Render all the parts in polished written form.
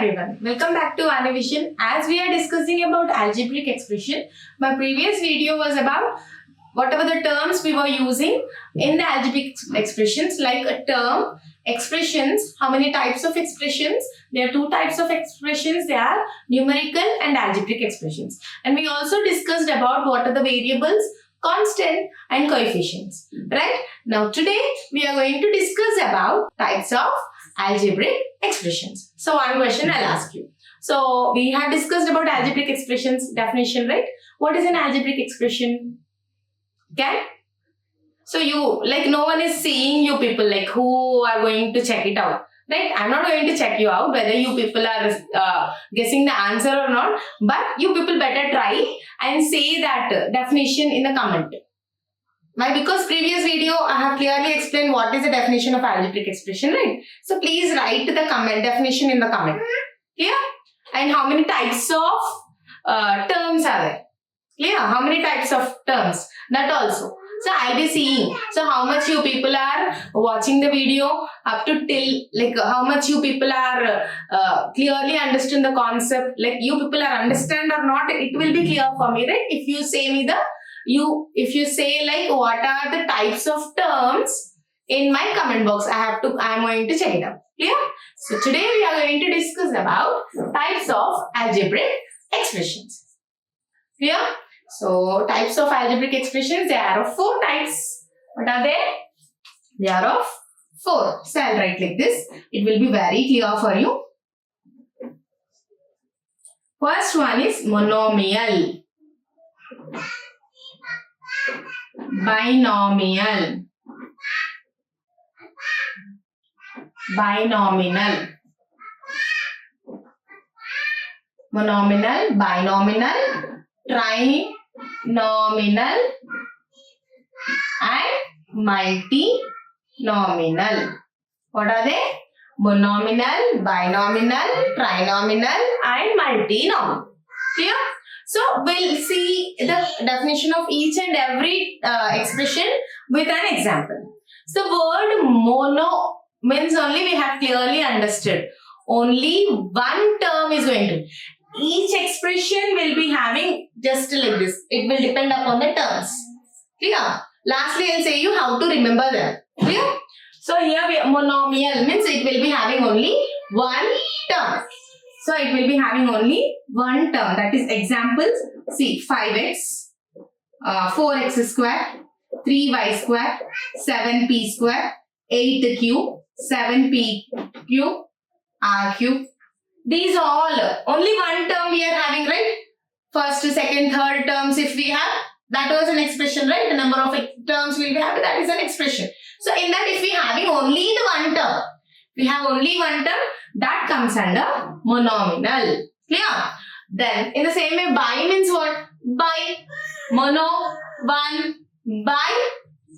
everyone, welcome back to Anivision. As we are discussing about algebraic expression, my previous video was about whatever the terms we were using in the algebraic expressions, like a term, expressions, how many types of expressions. There are two types of expressions, they are numerical and algebraic expressions. And we also discussed about what are the variables, constant and coefficients, right? Now today we are going to discuss about types of algebraic expressions. So one question I'll ask you. So we have discussed about algebraic expressions definition, right? What is an algebraic expression? Okay? So you, like, no one is seeing you people, like, who are going to check it out, right? I'm not going to check you out whether you people are guessing the answer or not, but you people better try and say that definition in the comment. Why? Because previous video I have clearly explained what is the definition of algebraic expression, right? So please write the comment definition in the comment. Clear? And how many types of terms are there? Clear? How many types of terms? That also. So I'll be seeing. So how much you people are watching the video up to till, like, how much you people are clearly understand the concept. Like, you people are understand or not, it will be clear for me, right? If you say me if you say like what are the types of terms in my comment box, I'm going to check it out. Clear? So today we are going to discuss about types of algebraic expressions. Clear? So types of algebraic expressions, there are of 4 types. What are they? They are of 4. So I'll write like this. It will be very clear for you. First one is monomial, binomial, binomial, monomial, binomial, trinominal and multinomial. What are they? Monomial, binomial, trinominal and multinomial. Clear? So we'll see the definition of each and every expression with an example. So the word mono means only we have clearly understood. Only one term is going to. Each expression will be having just like this. It will depend upon the terms. Clear? Lastly, I'll say you how to remember them. Clear? So here monomial means it will be having only one term. So it will be having only one term. That is examples. See, 5x, 4x square, 3y square, 7p square, 8q, 7p cube, r cube. These are all only one term we are having, right? First, second, third terms if we have, that was an expression, right? The number of terms we will be having, that is an expression. So in that, if we are having only the one term, we have only one term, that comes under monomial. Clear? Then in the same way, bi means what? Bi, mono, 1, bi,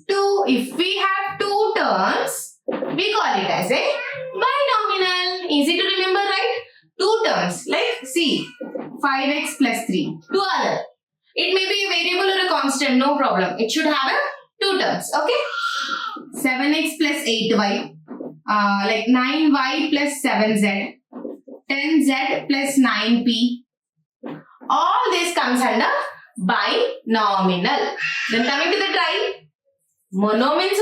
2. If we have 2 terms, we call it as a binomial. Easy to remember, right? 2 terms, like see, 5x plus 3, 2 other. It may be a variable or a constant, no problem. It should have 2 terms, okay? 7x plus 8y, like 9y plus 7z, 10z plus 9p. All this comes under binomial. Then coming to the tri, mono means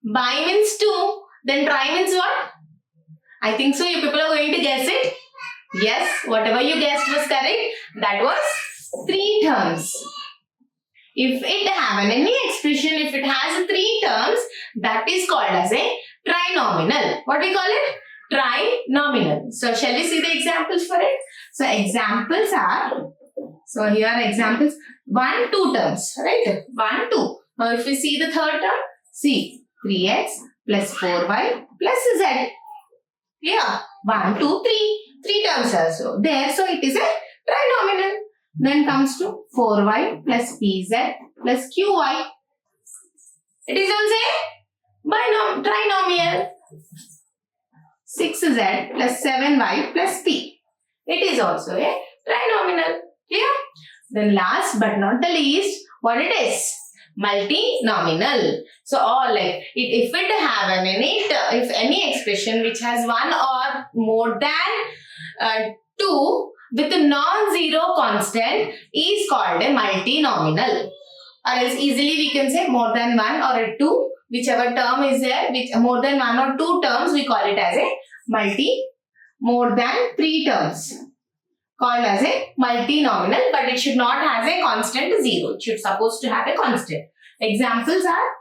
1, bi means 2, then tri means what? I think so you people are going to guess it. Yes, whatever you guessed was correct. That was 3 terms. If it have any expression, if it has 3 terms, that is called as a trinominal. What we call it? Trinominal. So shall we see the examples for it? So examples are, so here are examples, 1, 2 terms, right? 1, 2. Now if we see the third term, see 3x plus 4y plus z. Yeah, 1, 2, 3. 3 terms also there. So it is a trinominal. Then comes to 4y plus pz plus qy. It is also a trinomial. 6z plus 7y plus p. It is also a trinomial. Clear? Then last but not the least, what it is? Multinomial. So all like if it have if any expression which has one or more than 2 with a non-zero constant is called a multinomial. Or else easily we can say more than 1 or a 2, whichever term is there, which more than 1 or 2 terms, we call it as a more than 3 terms called as a multinomial, but it should not have a constant 0. It should supposed to have a constant. Examples are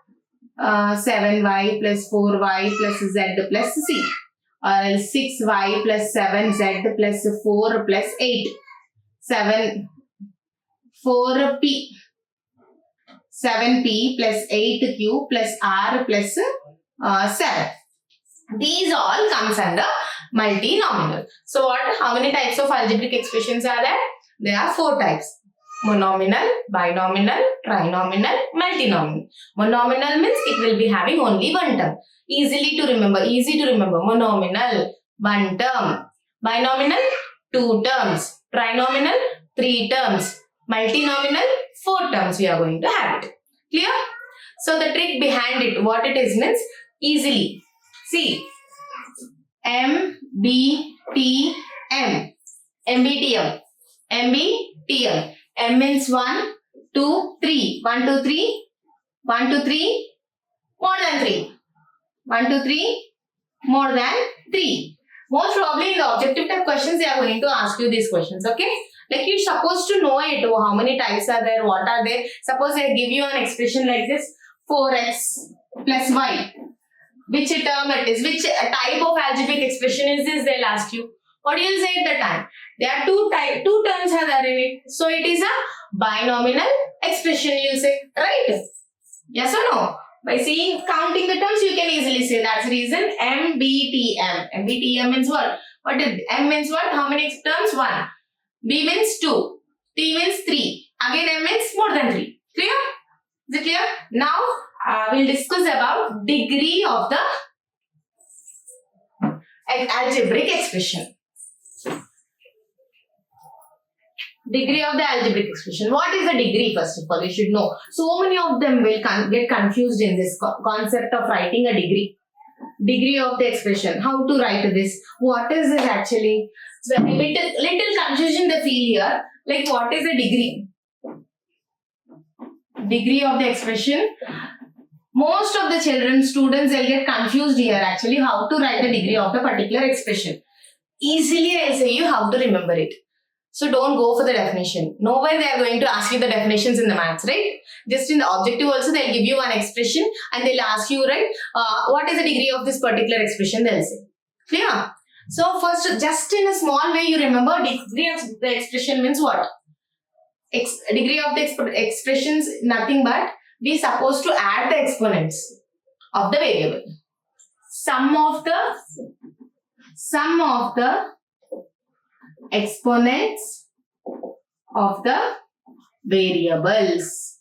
7y plus 4y plus z plus c, or else 6y plus 7z plus 4 plus 8, 4p, 7p plus 8q plus r plus 7. These all comes under multinomial. So what? How many types of algebraic expressions are there? There are 4 types. Monomial, binomial, trinomial, multinomial. Monomial means it will be having only one term. Easy to remember. Monomial, 1 term. Binomial, 2 terms. Trinomial, 3 terms. Multinomial, 4 terms we are going to have it. Clear? So the trick behind it, what it is means, easily. See, MBTM. M means 1, 2, 3. 1, 2, 3. 1, 2, 3. More than 3. 1, 2, 3. More than 3. Most probably in the objective type questions, they are going to ask you these questions. Okay? Like you're supposed to know it. How many types are there? What are they? Suppose they give you an expression like this. 4x plus y. Which term it is? Which type of algebraic expression is this? They'll ask you. What you will say at the time? There are 2 terms are there in it. So it is a binomial expression, you will say. Right? Yes or no? By seeing, counting the terms, you can easily say. That's the reason MBTM. MBTM means what? What is M means what? How many terms? 1. B means 2. T means 3. Again M means more than 3. Clear? Is it clear? Now we'll discuss about degree of the algebraic expression. Degree of the algebraic expression. What is the degree? First of all, you should know. So many of them will get confused in this concept of writing a degree. Degree of the expression. How to write this? What is this actually? So little confusion they feel here. Like what is the degree? Degree of the expression. Most of the students will get confused here actually how to write the degree of the particular expression. Easily I'll say you how to remember it. So don't go for the definition. Nowhere they are going to ask you the definitions in the maths, right? Just in the objective also they'll give you one expression and they'll ask you, right, what is the degree of this particular expression, they'll say. Clear? So first, just in a small way you remember degree of the expression means what? Degree of the expressions nothing but we supposed to add the exponents of the variable. Sum of the exponents of the variables.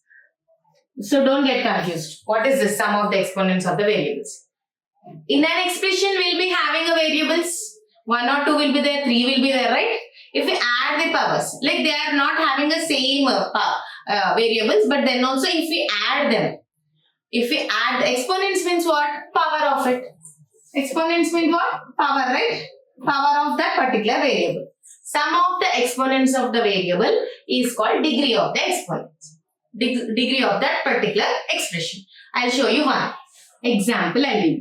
So don't get confused. What is the sum of the exponents of the variables? In an expression we'll be having a variables. 1 or 2 will be there, 3 will be there, right? If we add the powers, like they are not having the same variables, but then also if we add them, if we add the exponents means what? Power of it. Exponents means what? Power, right? Power of that particular variable. Sum of the exponents of the variable is called degree of the exponents. Degree of that particular expression. I'll show you one example. I will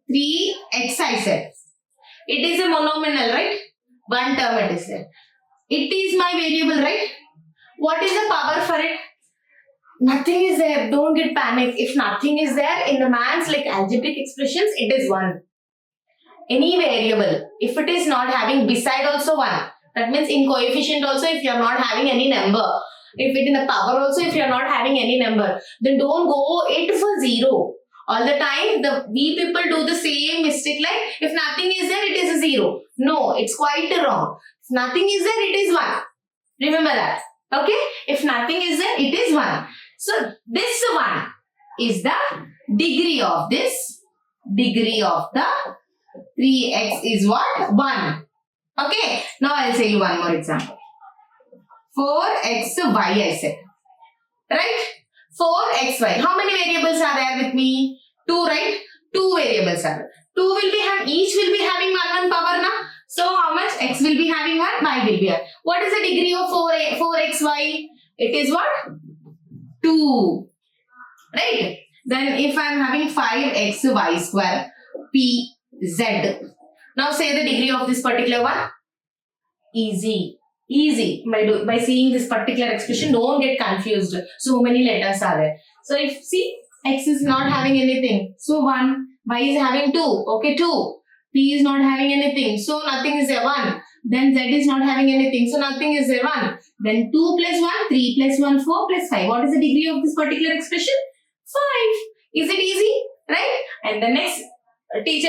3x I said. It is a monomial, right? One term it is there. It is my variable, right? What is the power for it? Nothing is there. Don't get panic. If nothing is there in the maths like algebraic expressions, it is 1. Any variable, if it is not having beside also 1, that means in coefficient also if you are not having any number, if it in the power also if you are not having any number, then don't go it for 0. All the time we people do the same mistake, like if nothing is there it is a 0. No, it's quite wrong. If nothing is there it is 1. Remember that. Okay? If nothing is there it is 1. So this 1 is the degree of this. Degree of the 3x is what? 1. Okay. Now I'll say you one more example. 4xy I said. Right? 4xy. How many variables are there with me? 2, right? 2 variables are there. Each will be having one power now. So how much? X will be having 1, y will be 1. What is the degree of 4xy? It is what? 2. Right? Then if I am having 5xy square pz. Now say the degree of this particular one. Easy. Easy. By seeing this particular expression, don't get confused. So many letters are there. So if see, x is not having anything. So 1. Y is having 2. Okay, 2. P is not having anything. So nothing is there. 1. Then Z is not having anything. So nothing is there. 1. Then 2 plus 1, 3 plus 1, 4 plus 5. What is the degree of this particular expression? 5. Is it easy? Right? And the next teacher,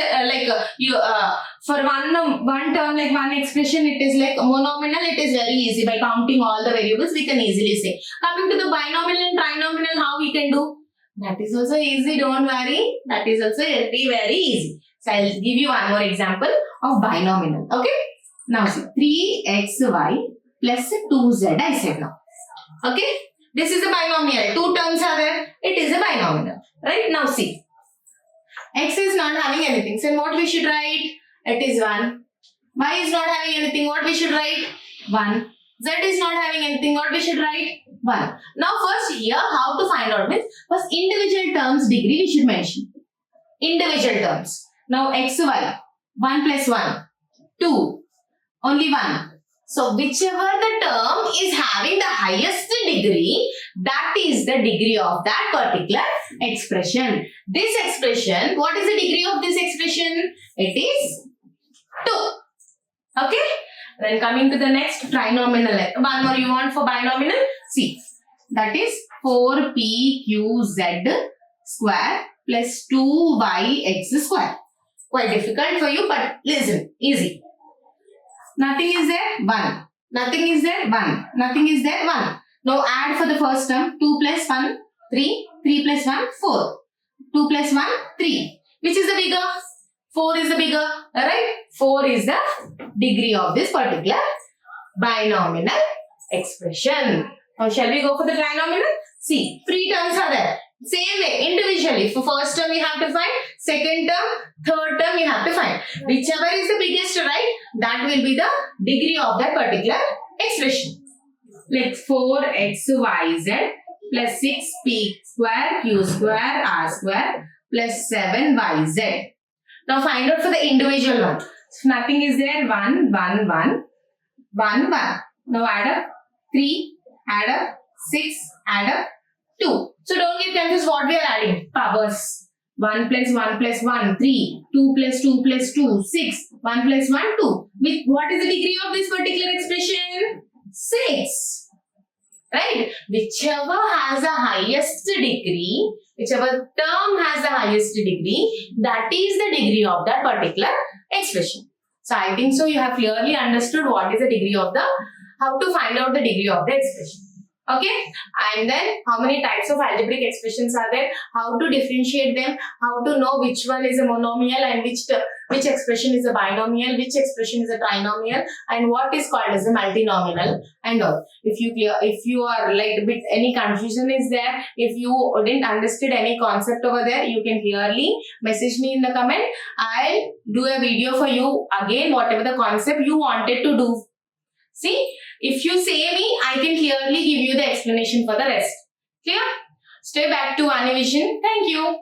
for one term, like one expression, it is like monomial. It is very easy. By counting all the variables, we can easily say. Coming to the binomial and trinomial, how we can do? That is also easy. Don't worry. That is also very, very easy. So I'll give you one more example of binomial. Okay. Now see, 3xy plus 2z I said now. Okay. This is a binomial. Two terms are there. It is a binomial. Right. Now see. X is not having anything. So what we should write? It is 1. Y is not having anything. What we should write? 1. Z is not having anything. What we should write? 1. Now first here how to find out means first individual terms degree we should mention. Individual terms. Now xy 1 plus 1 2 only 1. So whichever the term is having the highest degree, that is the degree of that particular expression. This expression, what is the degree of this expression? It is 2. Okay. Then coming to the next trinomial. One more you want for binomial? See. That is 4pqz square plus 2yx square. Quite difficult for you, but listen, easy. Nothing is there, 1. Nothing is there, 1. Nothing is there, 1. Now add for the first term, 2 plus 1, 3. 3 plus 1, 4. 2 plus 1, 3. Which is the bigger? 4 is the bigger, alright? 4 is the degree of this particular binomial expression. Now shall we go for the trinomial? See, 3 terms are there. Same way, individually. For first term you have to find, second term, third term you have to find. Whichever is the biggest, right? That will be the degree of that particular expression. Like 4xyz plus 6p square q square r square plus 7yz. Now find out for the individual one. So nothing is there. 1, 1, 1, 1, 1. Now add up 3, add up 6, add up 2. So don't get confused what we are adding. Powers. 1 plus 1 plus 1, 3. 2 plus 2 plus 2, 6. 1 plus 1, 2. With what is the degree of this particular expression? 6. Right? Whichever has the highest degree, whichever term has the highest degree, that is the degree of that particular expression. So I think so you have clearly understood what is the degree of the, how to find out the degree of the expression. Okay, and then how many types of algebraic expressions are there, how to differentiate them, how to know which one is a monomial and which expression is a binomial, which expression is a trinomial, and what is called as a multinomial and all. If you are like a bit any confusion is there, if you didn't understood any concept over there, you can clearly message me in the comment. I'll do a video for you again, whatever the concept you wanted to do. See, if you say me, I can clearly give you the explanation for the rest. Clear? Stay back to Anivision. Thank you.